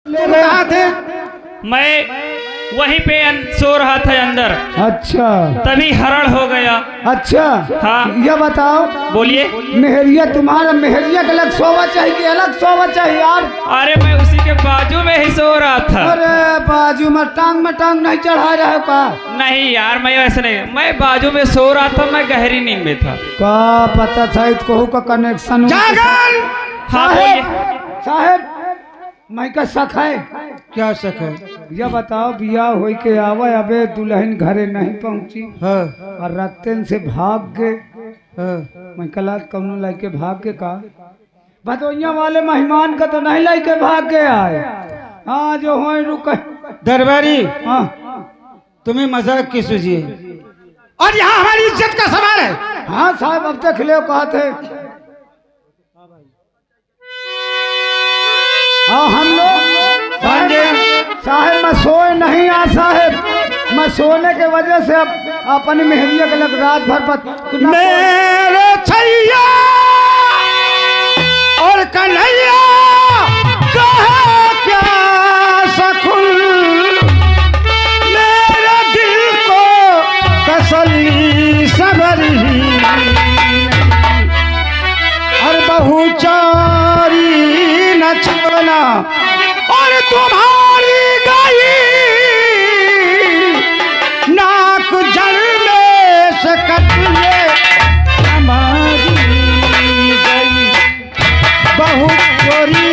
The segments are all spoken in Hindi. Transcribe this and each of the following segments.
तुम कहाँ थे? मैं वहीं पे सो रहा था अंदर। अच्छा, तभी हरण हो गया। अच्छा हाँ। ये बताओ, बोलिए। मेहरिया तुम्हारा मेहरिया का अलग सोवा चाहिए कि अलग सोवा चाहिए यार? अरे मैं उसी के बाजू में ही सो रहा था। अरे बाजू में टांग नहीं चढ़ा रहे हो का? नहीं यार, मैं वैसे नहीं, मैं बाजू में सो रहा था, मैं गहरी नींद में था। का पता था इसको का कनेक्शन? जागल! हाँ बोलिए। साहेब मैं का शक है। क्या शक है? यह बताओ, बियाह हो के आवे, अबे दुल्हन घरे नहीं पहुंची। हाँ, और रास्ते से भाग गए। हाँ। मैं कला कौनो लाइके भाग के का भदोइया वाले मेहमान का तो नहीं लाइके भाग के आए। हाँ जो हो रुक दरबारी, हाँ तुम्हें मजाक की सूझिए और यहाँ हमारी इज्जत का सवाल है। हाँ साहब, अब तक ले कहा थे। हाँ हम लोग साहेब मैं सोए नहीं आ साहेब, मैं सोने के वजह से अब अपनी मेहरिया के लग रात भर पर मेरे छैया और कन्हैया कहे क्या सकुन, मेरे दिल को तसल्ली सबरी और बहुचारी न छोड़ना और तुम्हारी गई नाक जल में से कटले हमारी गई बहुत चोरी।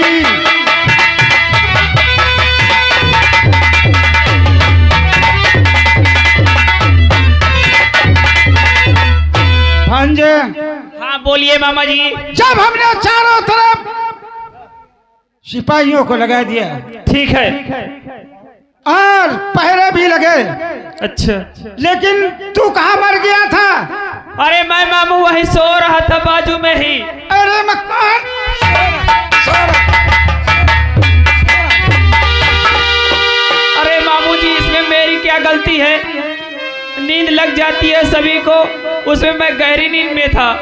भांजे, हाँ बोलिए मामा जी। जब हमने चारों तरफ सिपाहियों को लगा दिया, ठीक है। और पहरे भी लगे, अच्छा, लेकिन तू कहाँ मर गया था? अरे मैं मामू वहीं सो रहा था बाजू में ही। अरे मकान अरे मामू जी, इसमें मेरी क्या गलती है? नींद लग जाती है सभी को, उसमें मैं गहरी नींद में था।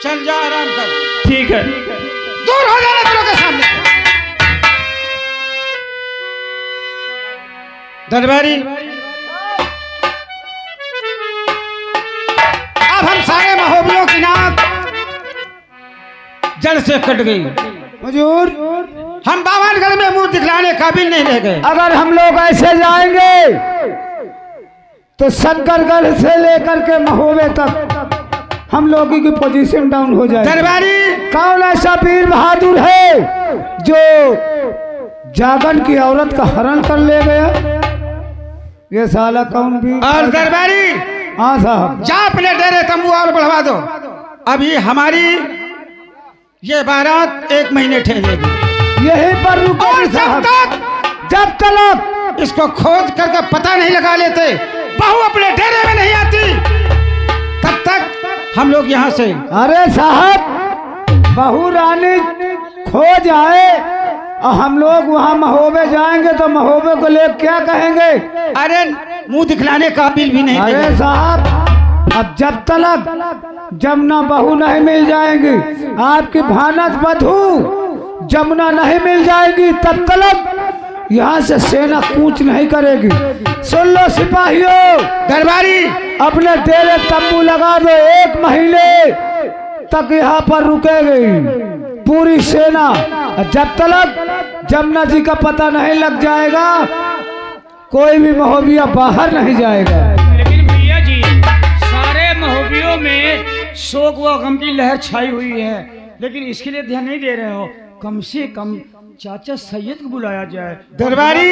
चल जा, आराम कर। ठीक है। दूर हो जाना दोनों के सामने। दरबारी, अब हम सारे महोबियों की नाक जड़ से कट गई। हुजूर, हम बावनगढ़ में मुंह दिखलाने काबिल नहीं रह गए। अगर हम लोग ऐसे जाएंगे तो शंकरगढ़ से लेकर के महोबे तक हम लोगों की पोजीशन डाउन हो जाए। दरबारी, कौन ऐसा वीर बहादुर है जो जागन की औरत का हरण कर ले गया? ये साला कौन भी? और दरबारी, हाँ साहब, जा अपने डेरे तंबू और बढ़वा दो। अभी हमारी ये बारात 1 महीने ठहरेगी। यहीं पर रुको जब तक इसको खोज करके पता नहीं लगा लेते, बहू अपने डेरे में नहीं आती, तब तक हम लोग यहाँ से। अरे साहब, बहू रानी खो जाए और हम लोग वहाँ महोबे जाएंगे तो महोबे को ले क्या कहेंगे? अरे मुंह दिखलाने काबिल भी नहीं। अरे साहब, अब जब ना बहू नहीं मिल जाएगी, आपकी भानस बधू जमुना नहीं मिल जाएगी, तब तक यहाँ से सेना कूच नहीं करेगी। सुन लो सिपाहियों, दरबारी, अपने डेरे तंबू लगा दो। 1 महीने तक यहाँ पर रुकेगी पूरी सेना। जब तक जमुना जी का पता नहीं लग जाएगा, कोई भी महोबिया बाहर नहीं जाएगा। लेकिन भैया जी, सारे महोबियों में शोक व गम की लहर छाई हुई है, लेकिन इसके लिए ध्यान नहीं दे रहे हो। कम से कम चाचा सैयद को बुलाया जाए, दरबारी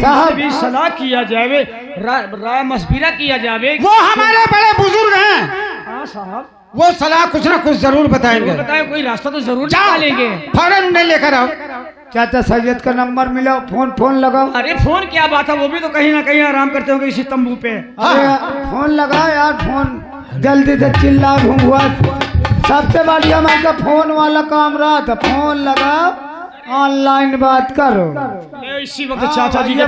साहब भी सलाह किया जाए, राय मशविरा किया जाए। वो हमारे बड़े बुजुर्ग हैं। हाँ साहब, वो सलाह कुछ ना कुछ जरूर बताएंगे। बताए, कोई रास्ता तो जरूर जाओ, निकालेंगे। फौरन उन्हें लेकर आओ। चाचा सैयद का नंबर मिला, फोन लगाओ। अरे फोन क्या बात है, वो भी तो कहीं ना कहीं आराम करते होंगे इसी तंबू पे। अरे फोन लगाओ यार, फोन जल्दी से, चिल्ला घुंघुआ। सबसे बढ़िया मैं का फोन वाला काम रहा था। फोन लगाओ, ऑनलाइन बात करो। इसी वक्त चाचा जी के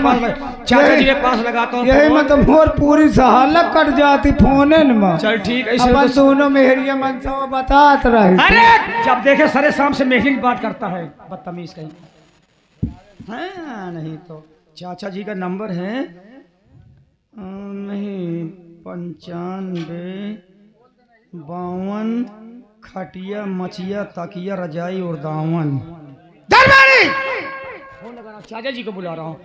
पास लगाता हूँ। यही मतलब मोर पूरी सहालत कट जाती फोने में। चल ठीक है, अपन दोनों मेहरिया मनसा बतात रहे। अरे जब देखे सरे शाम से मेहरी की बात करता है, बदतमीज कहीं। हाँ नहीं तो चाचा जी का नंबर है नहीं 95 52 खटिया मचिया तकिया रजाई और दामन। दरबारी फोन लगा रहा, चाचा जी को बुला रहा हूँ।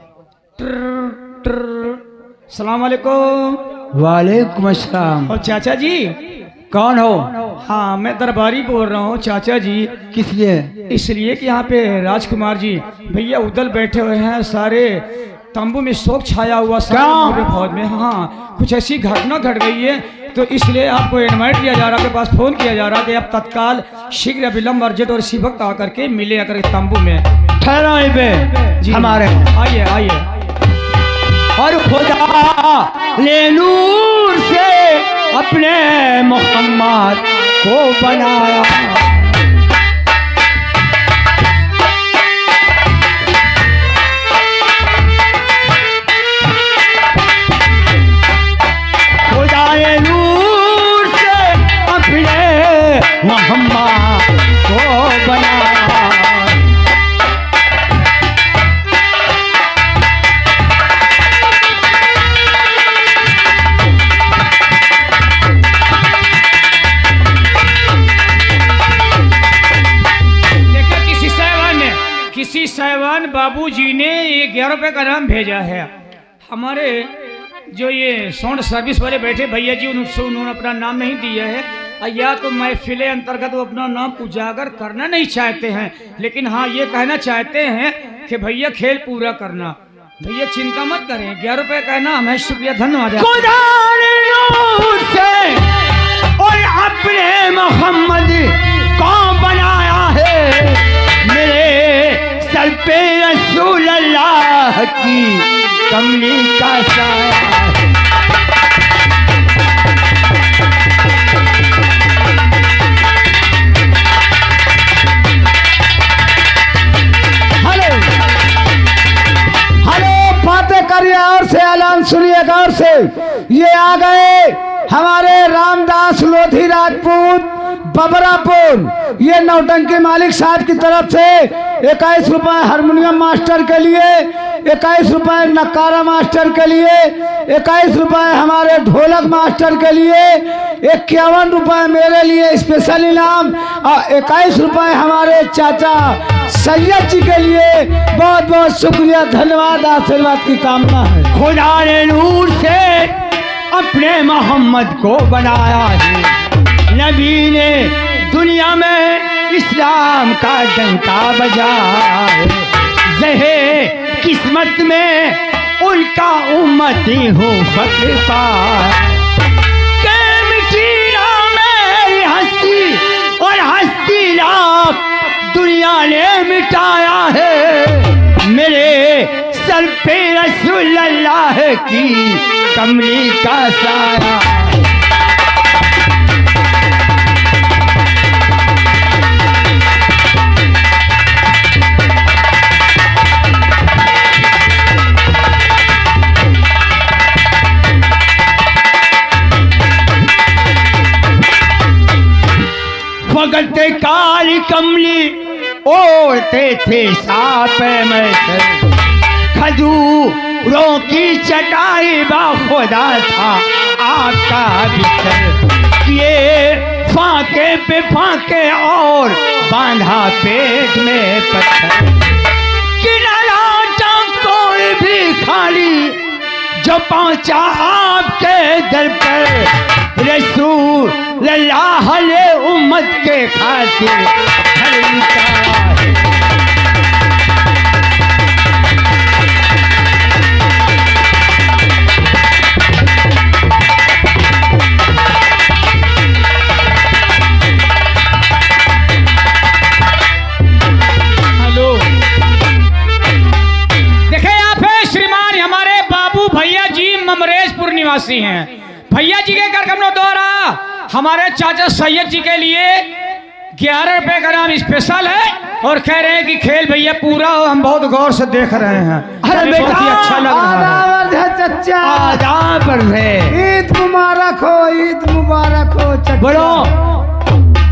सलाम वालेकुम। वालेकुम अस्सलाम। और चाचा जी कौन हो? हाँ मैं दरबारी बोल रहा हूँ चाचा जी। किस लिए? इसलिए कि यहाँ पे राजकुमार जी भैया उधर बैठे हुए हैं, सारे तंबू में शोक छाया हुआ सारे फौज में। हाँ कुछ ऐसी घटना घट गई है तो इसलिए आपको इनवाइट किया जा रहा है, आपके पास फोन किया जा रहा है कि आप तत्काल शीघ्र विलम्ब अर्जेंट और इसी वक्त आकर के मिले अगर तंबू में। ठहरो यहीं पे जी हमारे। आइए आइए। और खुदा ने नूर से अपने मोहम्मद को बनाया, खुदा ने नूर से अपने मोहम्मद को बनाया। किसी साहिवान बाबूजी ने ये 11 रुपए का नाम भेजा है। हमारे जो ये साउंड सर्विस वाले बैठे भैया जी उन्होंने अपना नाम नहीं दिया है, या तो महफिले अंतर्गत वो अपना नाम उजागर करना नहीं चाहते हैं, लेकिन हाँ ये कहना चाहते हैं कि भैया खेल पूरा करना। भैया चिंता मत करें, 11 रुपए का नाम है। शुक्रिया, धन्यवाद। खुदा ने नूर से और अपने मोहम्मद को बनाया है, मेरे सर पे रसूल अल्लाह की कमली का साया है। हेलो हेलो, बातें करिए और से, ऐलान सुनिए गौर से। ये आ गए हमारे रामदास लोधी राजपूत बबरापुर। ये नौटंकी मालिक साहब की तरफ से 21 रुपए हारमोनियम मास्टर के लिए, 21 रुपए नकारा मास्टर के लिए, 21 रुपए हमारे ढोलक मास्टर के लिए, 51 रुपए मेरे लिए स्पेशल इनाम और 21 रुपए हमारे चाचा सैयद जी के लिए। बहुत बहुत शुक्रिया, धन्यवाद, आशीर्वाद की कामना है। खुदा ने नूर से अपने मोहम्मद को बनाया है, नबी ने दुनिया में इस्लाम का डंका बजाया है। जहे किस्मत में उनका उम्मती हूँ फक्र पाया, के मिटी ना मेरी हस्ती और हस्ती लाख दुनिया ने मिटाया है। मेरे सर पे रसूल अल्लाह की कमली का साया। भगत काली कमली ओढ़ते थे साप में खजूरों की चटाई बाखुदा था आपका बिस्तर। ये फाके पे फाके और बांधा पेट में पत्थर। किनारा कोई भी खाली जो पहुंचा आपके दर पर, रसूल अल्लाह ने उम्मत के खातिर खरीदा है। हेलो, देखे यहाँ पे श्रीमान हमारे बाबू भैया जी ममरेजपुर निवासी हैं। भैया जी के कार्यक्रम द्वारा हमारे चाचा सैयद जी के लिए 11 रुपए का नाम स्पेशल है और कह रहे हैं कि खेल भैया पूरा हो। हम बहुत गौर से देख रहे हैं। अरे बेटा, बहुत ही अच्छा लग रहा है। चचा आदाब है। ईद मुबारक हो, ईद मुबारक हो। बोलो,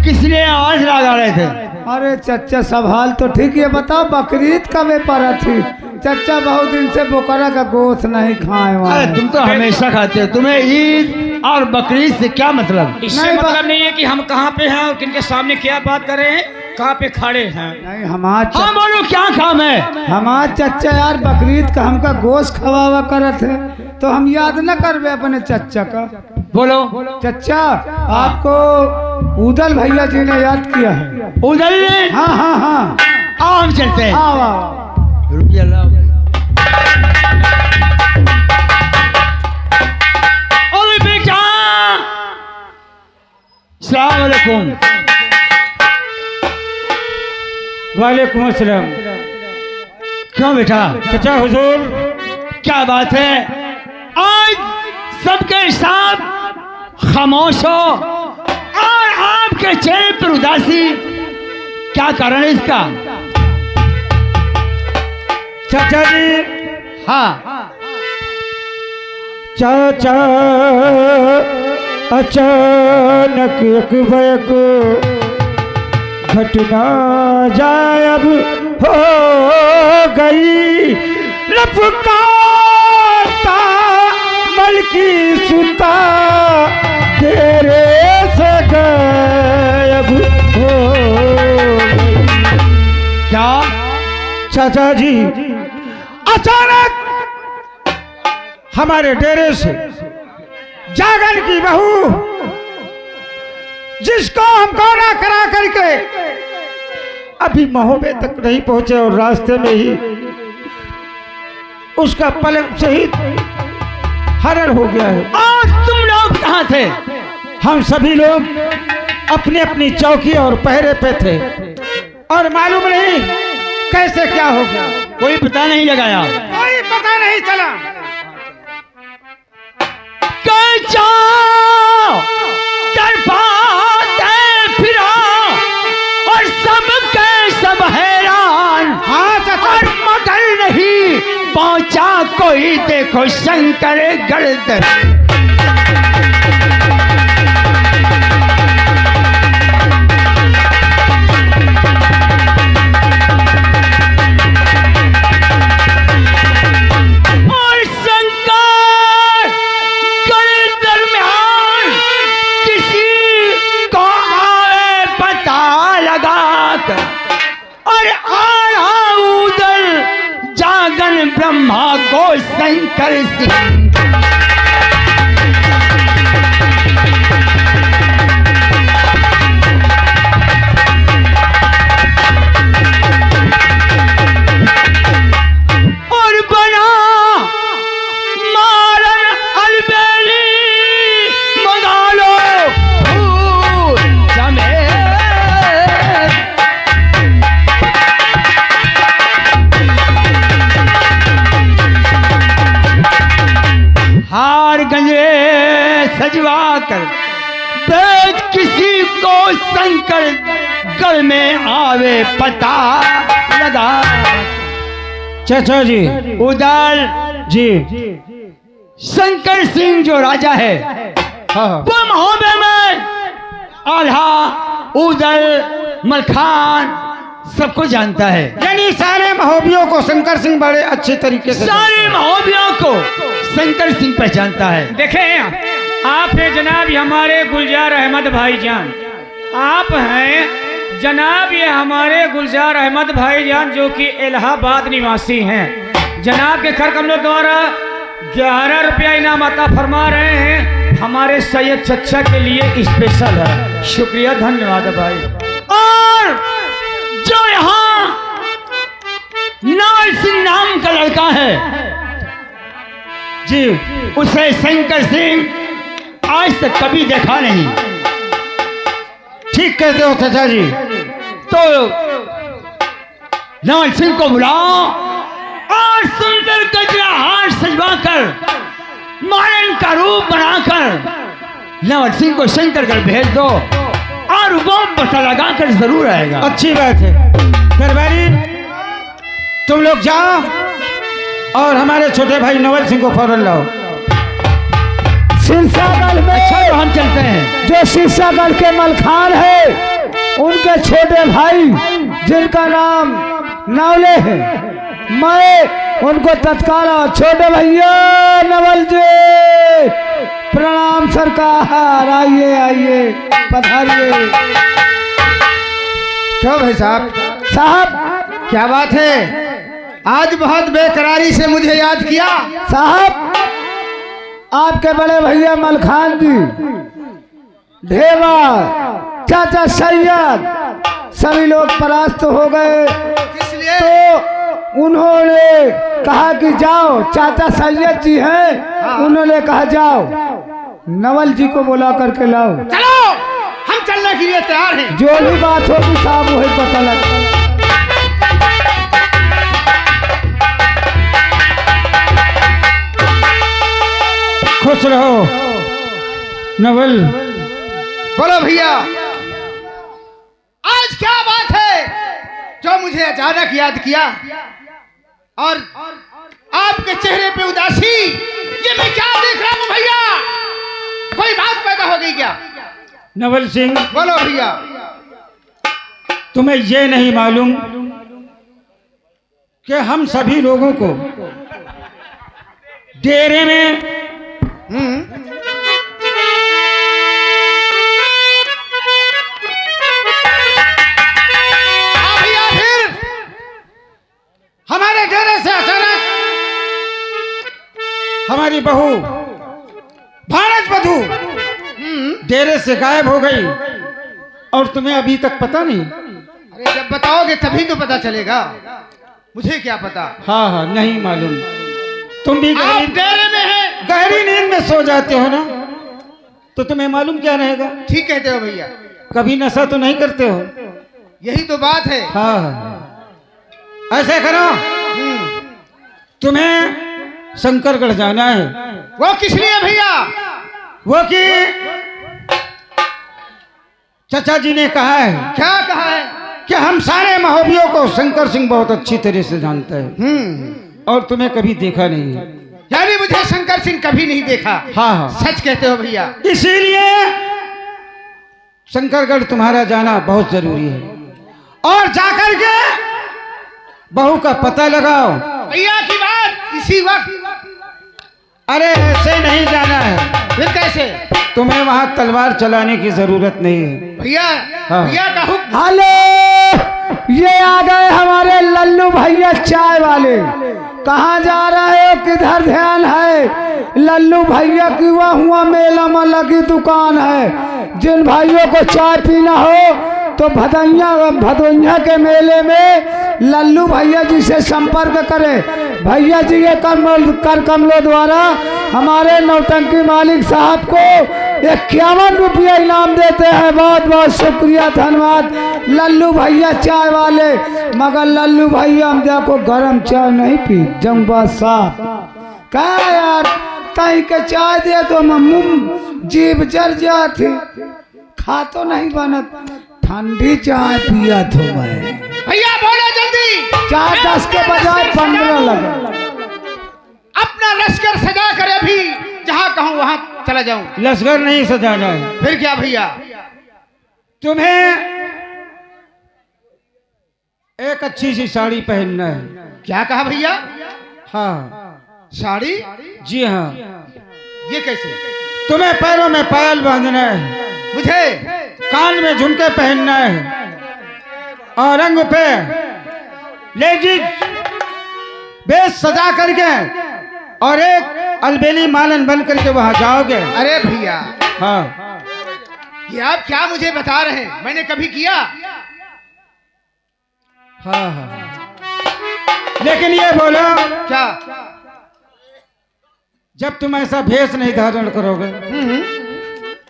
किसने आवाज लगा रहे थे? अरे चचा सवाल तो ठीक है, बताओ बकरीद कब पर थी? चचा बहुत दिन से बकरा का गोश्त नहीं खाए अरे वाले। तुम तो हमेशा खाते हो, तुम्हें ईद और बकरीद से क्या मतलब? इससे नहीं, मतलब नहीं है कि हम कहाँ पे हैं और किनके सामने क्या बात कर रहे हैं, कहाँ पे खड़े हैं। नहीं हाँ बोलो क्या काम है? हमार चचा यार बकरीद का हमका गोश्त खवावा करत है, तो हम याद न करवे अपने चचा का। बोलो। चचा आपको उदल भैया जी ने याद किया है। उधर ने? हाँ हाँ हाँ, आओ हम चलते हैं। आओ आओ। रुपया लाओ। अरे बेटा, सलाम अलैकुम। वालेकुम अस्सलाम। क्यों बेटा, चचा हुजूर, क्या बात है? आज सबके साथ खामोश हो और आपके चेहरे पर उदासी, क्या कारण है इसका? चाचा जी, हाँ, चाचा अचानक एक बैक घटना जायब हो गई, लपकाता मलकी सुता तेरे से गायब हो गई। क्या? चाचा जी, अचानक हमारे डेरे से जागन की बहू, जिसको हम गौना करा करके अभी महोबे तक नहीं पहुंचे और रास्ते में ही उसका पलंग सहित हरण हो गया है। आज तुम लोग कहाँ थे? हम सभी लोग अपनी अपनी चौकी और पहरे पे थे और मालूम नहीं कैसे क्या हो गया, कोई पता नहीं लगाया। कोई पता नहीं चला। कैचा तरफाते फिरा और सब के सब हैरान। हाँ चाचा, और मगर नहीं पहुंचा कोई, देखो शंकर गर्दन। और शंकर गण दरमियान किसी को आए पता लगा कर, और आया उधर जागन ब्रह्मा को शंकर सिंह। और बना मारन अलबेली मंगालो फूल जमे। हार गंजरे सजवा कर बेच किसी को शंकर गढ़ में आवे पता लगा। चाचा जी, उधर जी, शंकर सिंह जो राजा है, हाँ वो महोबे में आल्हा उदल मलखान सबको जानता है। यानी सारे महोबियों को शंकर सिंह बड़े अच्छे तरीके से सारे महोबियों को शंकर सिंह पहचानता है। देखें आप हैं जनाब ये हमारे गुलजार अहमद भाईजान, आप हैं जनाब ये हमारे गुलजार अहमद भाईजान जो कि इलाहाबाद निवासी हैं। जनाब के खर कमलों द्वारा 11 रुपया इनाम अता फरमा रहे हैं, हमारे सैयद चचा के लिए स्पेशल है। शुक्रिया, धन्यवाद भाई। और जो यहाँ नाल सिंह नाम का लड़का है जी, उसे शंकर सिंह आज तक कभी देखा नहीं। ठीक कहते हो चाचा जी। तो नाल सिंह को बुलाओ और सुंदर गजरा हार सजवा कर मारन का रूप बनाकर नाल सिंह को शंकरगढ़ भेज दो और वो पता लगा कर जरूर आएगा। अच्छी बात है। दरबारी तुम लोग जाओ और हमारे छोटे भाई नवल सिंह को फौरन लाओ। सिरसागढ़ में अच्छा तो हम चलते हैं। जो सिरसागढ़ के मलखान है उनके छोटे भाई जिनका नाम नवले है, मैं उनको तत्काल छोटे भैया नवल जी प्रणाम सरकार, आइए आइए पधारिए। क्यों भाई साहब? साहब क्या बात है, आज बहुत बेकरारी से मुझे याद किया? साहब आपके बड़े भैया मलखान जी, ढेवा, चाचा सैयद सभी लोग परास्त हो गए, तो उन्होंने कहा कि जाओ, चाचा सैयद जी हैं, उन्होंने कहा जाओ नवल जी को बुला करके लाओ। चलो, हम चलने के लिए तैयार हैं। जो भी बात होगी साहब वही पता लगा। खुश रहो नवल। बोलो भैया, आज क्या बात है जो मुझे अचानक याद किया और आपके चेहरे पे उदासी? ये मैं क्या देख रहा हूं भैया? कोई बात पैदा हो गई क्या? नवल सिंह, बोलो भैया। तुम्हें ये नहीं मालूम कि हम सभी लोगों को डेरे में भैया फिर हमारे डेरे से अचानक हमारी बहू भारत बधू डेरे से गायब हो गई और तुम्हें अभी तक पता नहीं? अरे जब बताओगे तभी तो पता चलेगा, मुझे क्या पता। हाँ हाँ, नहीं मालूम। तुम भी आप डेरे में हैं, गहरी नींद में सो जाते हो ना, तो तुम्हें मालूम क्या रहेगा? ठीक कहते हो भैया, कभी नशा तो नहीं करते हो? यही तो बात है। हाँ हाँ, ऐसे करो, तुम्हें शंकरगढ़ जाना है। वो किस लिए भैया? वो कि चाचा जी ने कहा है क्या कहा है? कि हम सारे महोबियों को शंकर सिंह बहुत अच्छी तरह से जानता है और तुम्हें कभी देखा नहीं है। यानी मुझे शंकर सिंह कभी नहीं देखा? हाँ हाँ, सच कहते हो भैया। इसीलिए शंकरगढ़ तुम्हारा जाना बहुत जरूरी है और जाकर के बहू का पता लगाओ। भैया की बात इसी वक्त? अरे ऐसे नहीं जाना है, फिर कैसे? तुम्हें वहां तलवार चलाने की जरूरत नहीं है। भैया हाँ। भैया का हुक्म। हेलो, ये आ गए हमारे लल्लू भैया चाय वाले। कहाँ जा रहे हो, किधर ध्यान है? लल्लू भैया की हुआ मेला में लगी दुकान है। जिन भाइयों को चाय पीना हो तो भदोइया के मेले में लल्लू भैया जी से संपर्क करें। भैया जी ये कर कमलों द्वारा हमारे नौटंकी मालिक साहब को 51 रुपया इनाम देते हैं। बहुत बहुत शुक्रिया, धन्यवाद लल्लू भैया चाय वाले। मगर लल्लू भैया हम देखो गरम चाय नहीं पी, जंगबा साहब क्या यार, तई के चाय दे तो मुंह जीभ जर जाती, खा तो नहीं बनत, ठंडी चाय पिया तो मैं। भैया बोलो जल्दी। 4-10 के बजाय 15 लगा। अपना लश्कर सजा कर अभी जहाँ कहूँ वहाँ चला जाऊँ। लश्कर नहीं सजाना है। फिर क्या भैया? तुम्हें एक अच्छी सी साड़ी पहनना है। क्या कहा भैया? हाँ साड़ी? जी हाँ। ये कैसे? तुम्हें पैरों में पायल बांधना है, मुझे कान में झुमके पहनना है और रंग पे लेडीज बेस सजा करके और एक अलबेली मालन बन करके वहां जाओगे। अरे भैया, हाँ, ये आप क्या मुझे बता रहे हैं? मैंने कभी किया? हाँ हाँ, लेकिन ये बोलो, क्या? जब तुम ऐसा भेष नहीं धारण करोगे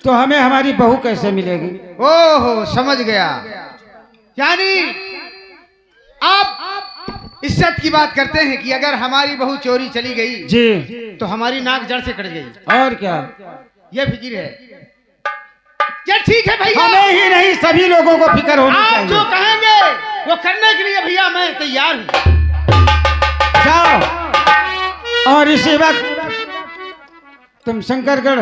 तो हमें हमारी बहू कैसे मिलेगी? ओहो, समझ गया। यानी आप इज्जत की बात करते हैं कि अगर हमारी बहू चोरी चली गई जी तो हमारी नाक जड़ से कट गई। और क्या, ये फिक्र है? ये ठीक है भैया, हमें ही नहीं सभी लोगों को फिक्र होनी आप जो चाहिए। कहेंगे वो करने के लिए भैया मैं तैयार हूँ। जाओ और इसी वक्त तुम शंकरगढ़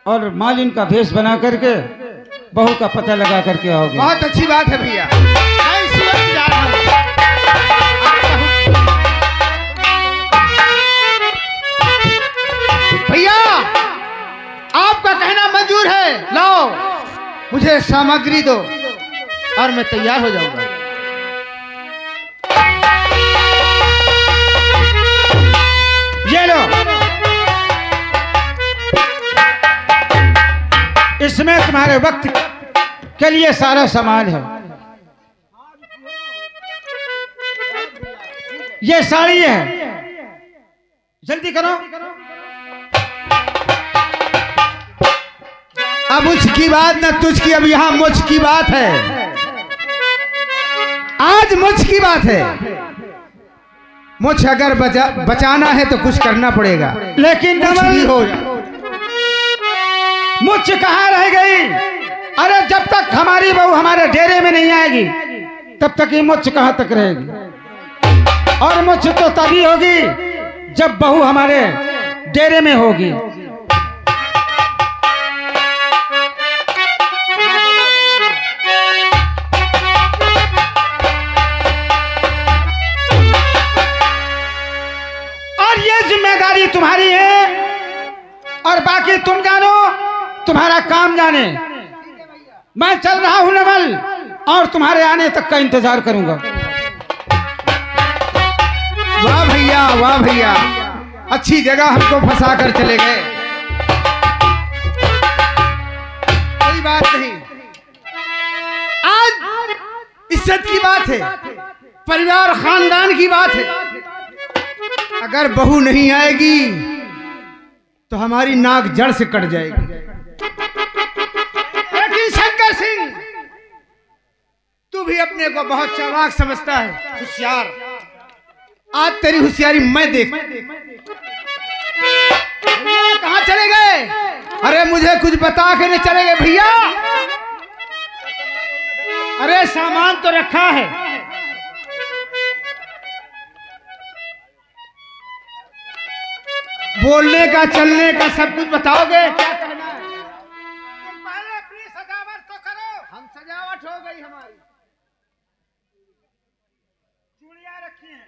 और मालिन का भेष बना करके बहू का पता लगा करके आओगे। बहुत अच्छी बात है भैया, मैं इसी वक्त जा रहा हूँ। भैया आपका कहना मंजूर है, लाओ मुझे सामग्री दो और मैं तैयार हो जाऊंगा। ये लो, इसमें तुम्हारे वक्त के लिए सारा सामान है। ये साड़ी है, जल्दी करो। अब उसकी बात न तुझकी, अब यहाँ मुझ की बात है। आज मुझ की बात है। मुझ अगर बचाना है तो कुछ करना पड़ेगा। लेकिन कुछ भी हो मुझ कहाँ रह गई? अरे जब तक हमारी बहू हमारे डेरे में नहीं आएगी तब तक ये मुझ कहाँ तक रहेगी। और मुझ तो तभी होगी जब बहू हमारे डेरे में होगी। और ये जिम्मेदारी तुम्हारी है और बाकी तुम जानो, तुम्हारा काम जाने। मैं चल रहा हूं नवल और तुम्हारे आने तक का इंतजार करूंगा। वाह भैया, वाह भैया, अच्छी जगह हमको फंसा कर चले गए। कोई बात नहीं, आज इज्जत की बात है, परिवार खानदान की बात है। अगर बहू नहीं आएगी तो हमारी नाक जड़ से कट जाएगी। लेकिन शंकर सिंह, तू भी अपने को बहुत चालाक समझता है, होशियार। आज तेरी होशियारी मैं देख। कहाँ चले गए? अरे मुझे कुछ बता के नहीं चले गए भैया। अरे सामान तो रखा है। बोलने का, चलने का सब कुछ बताओगे? क्या कहना है? तुम पहले अपनी सजावट तो करो। हम सजावट हो गई हमारी। चूड़ियां रखी हैं।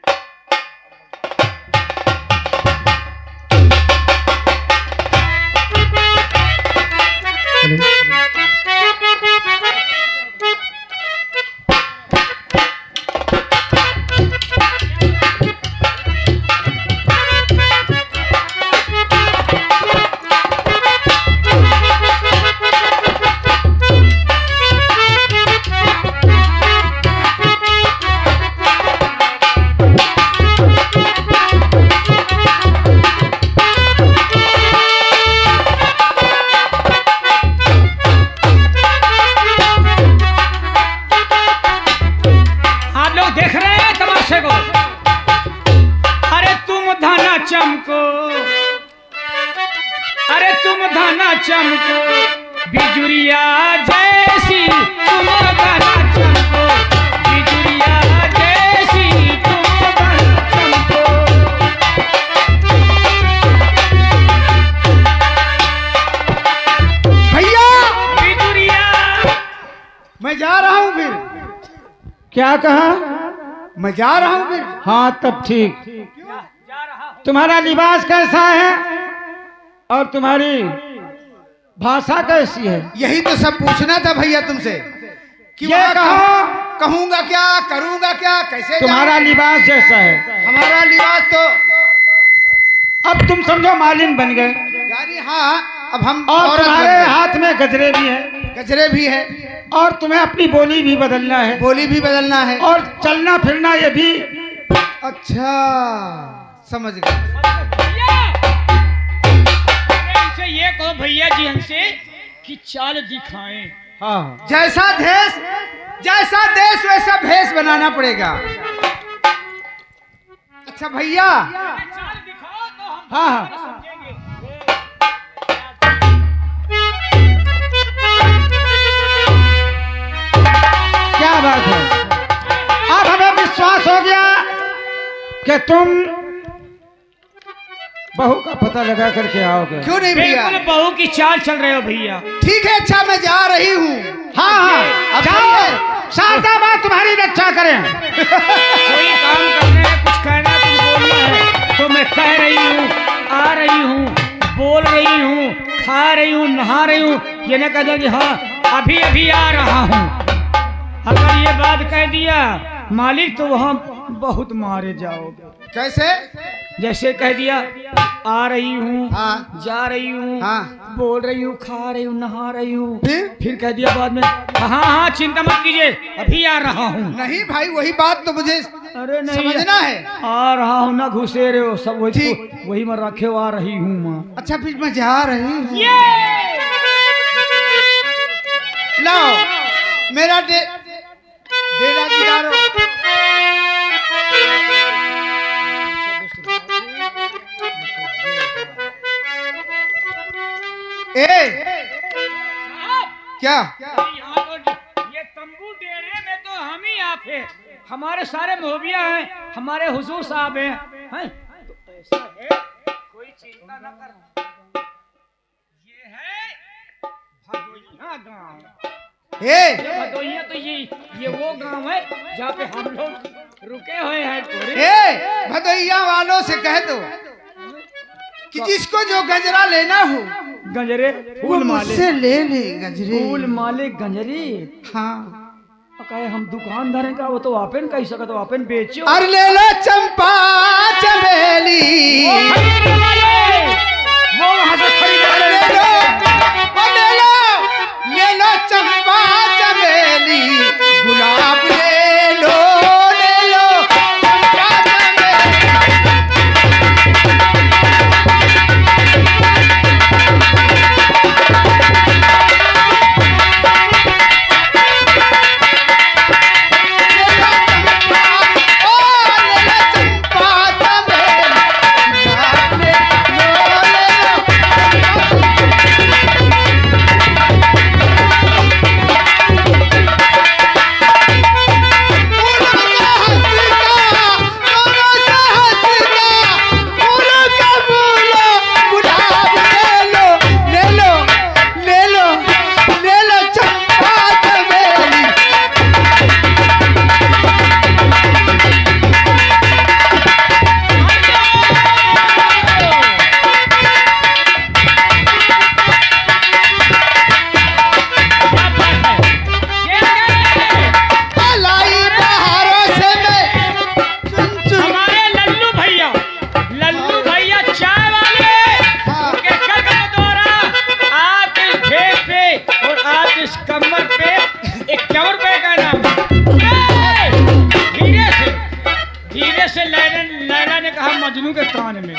अरे तुम धाना चमको बिजुरिया जैसी, तुम धाना चमको बिजुरिया जैसी, तुम धाना चमको। भैया बिजुरिया, मैं जा रहा हूँ फिर। क्या कहा? मैं जा रहा हूँ फिर। हाँ तब ठीक। तुम्हारा लिबास कैसा है और तुम्हारी भाषा कैसी है? यही तो सब पूछना था भैया तुमसे कि ये वहाँ कहो, कहूंगा क्या, करूंगा क्या, कैसे तुम्हारा जाऊं? लिबास जैसा है। हमारा लिबास तो अब तुम समझो मालिन बन गए। यानी हाँ, अब हम और औरत बन तुम्हारे गए। हाथ में गजरे भी है गजरे भी है और तुम्हें अपनी बोली भी बदलना है बोली भी बदलना है। और चलना फिरना ये भी। अच्छा समझ गए। इनसे ये कहो भैया जी हमसे कि चाल दिखाएं। हाँ जैसा देश वैसा भेष बनाना पड़ेगा। अच्छा भैया, चाल दिखाओ तो हम हाँ हाँ समझेंगे। क्या बात है। अब हमें विश्वास हो गया कि तुम बहू का पता लगा करके आओगे। क्यों नहीं भैया? बिल्कुल बहू की चाल चल रहे हो भैया। ठीक है, अच्छा मैं जा रही हूँ। हाँ हाँ अब जाओ, जाइए। शारदा माँ तुम्हारी रक्षा करें। कोई काम करना है, कुछ कहना है, कुछ बोलना है तो मैं कह रही हूँ, आ रही हूँ, बोल रही हूँ, खा रही हूँ, नहा रही हूँ, ये न कह दो कि हाँ अभी अभी आ रहा हूँ। अगर ये बात कह दिया मालिक तो वहाँ बहुत मारे जाओगे। कैसे? जैसे कह दिया आ रही हूँ, हाँ। जा रही हूँ, हाँ। बोल रही हूँ, खा रही हूँ, नहा रही हूँ, फिर कह दिया बाद में हाँ हाँ चिंता मत कीजिए अभी आ रहा हूँ। नहीं भाई, वही बात तो मुझे अरे नहीं समझना है। आ रहा हूँ ना घुसे रहे हो सब वही ठीक। वही मैं रखे हो, आ रही हूँ माँ। अच्छा फिर मैं जा रही हूँ। लाओ मेरा डेरा गिरारो। क्या? यहाँ तो ये तंबू डेरे में तो हम ही आप है, हमारे सारे मोहबिया हैं, हमारे हुजूर साहब हैं, तो ऐसा है कोई चिंता न कर। ये है भदोइया गांव। भदोइया तो ये वो गांव है जहाँ पे हम लोग रुके हुए हैं। भदोइया वालों से कह दो कि जिसको जो गजरा लेना हो गंजरे वो फूल माले, मुझसे ले ले गजरे। फूल माले गंजरी। हाँ। कहे हम दुकानदार हैं का, वो तो आपन कह सका तो आपन बेचो। और ले लो चंपा चमेली, वो वहां से खरीद ले लो चंपा चमेली, गुलाब ले लो चंपा चमेली। मजनू के कान में,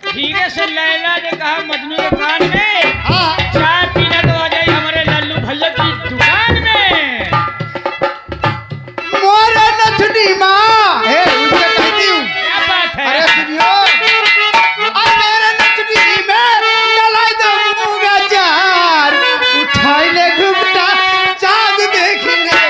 धीरे से लैला ने कहा मजनू के कान में, चाय पीना तो आ जाए हमारे लल्लू भैया की दुकान में। मोरे नथनी माँ उनसे कहती हूँ, क्या बात है? अरे सुनियो, अब मेरे नथनी में डलाई दो मूंगा जार, उठाई ले घुमटा चाँद देख ले।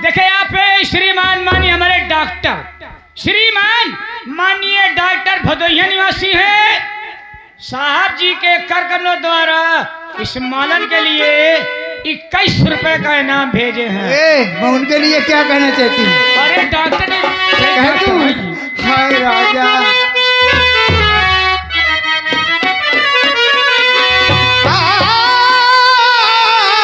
देखे यहाँ पे श्रीमान मानिए हमारे डॉक्टर, श्रीमान मानिए डॉक्टर भदोइया निवासी है। साहब जी के कार्यक्रमों द्वारा इस मालन के लिए 21 रुपए का इनाम भेजे हैं। मैं उनके लिए क्या कहना चाहती हूँ? अरे डॉक्टर ने कह तू, हाय राजा